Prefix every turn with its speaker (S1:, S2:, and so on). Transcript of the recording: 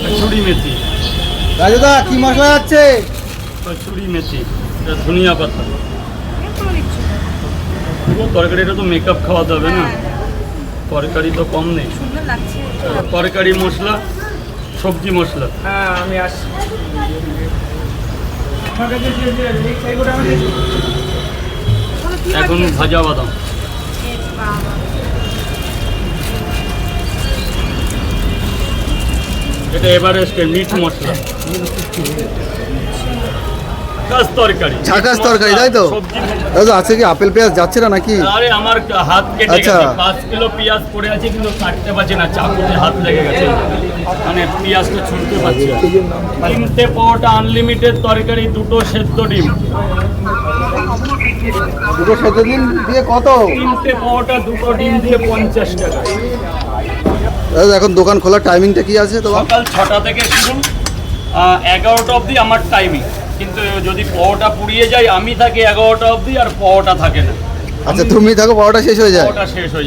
S1: কসুরি মেথি,
S2: রাজুদা কি মশলা যাচ্ছে?
S1: কসুরি মেথি, ধনিয়া পাতা। পুরো তরকারিটা তো মেকআপ খাওয়াতে হবে না, তরকারি তো কম নেই। তরকারি মশলা, সবজি মশলা।
S3: হ্যাঁ আমি আসছি।
S1: এখন ভাজা বাদাম, এটা এভারেস্টের মিট মশলা। তরকারি,
S2: ঝাঁকাস তরকারি, তাই তো?
S1: সবজি।
S2: দাদা আজকে কি আপেল পেঁয়াজ যাচ্ছে না নাকি?
S1: আরে আমার হাত কেটে
S2: আচ্ছা।
S1: গেছে, 5 কিলো পেঁয়াজ পড়ে আছে কিন্তু কাটতে পারছি না, চাকুতে হাত লেগে গেছে, মানে পেঁয়াজটা ছুটতে পারছি না। 3টে পাওয়াটা আনলিমিটেড তরকারি, 2টো সেদ্ধ ডিম।
S2: 2টো সেদ্ধ ডিম দিয়ে কত?
S1: 3টে পাওয়াটা 2টো ডিম দিয়ে 50 টাকা।
S2: দাদা এখন দোকান খোলার টাইমিংটা কি আছে তোমার?
S1: সকাল 6টা থেকে শুরু, 11টা অবধি আমার টাইমিং। কিন্তু যদি পাওয়াটা পুড়িয়ে যায়, আমি থাকি 11টা অবধি, আর পাওয়াটা থাকে না।
S2: আচ্ছা তুমি থাকো, 12টা শেষ হয়ে যায়।
S1: পাওয়াটা শেষ হয়ে যায়।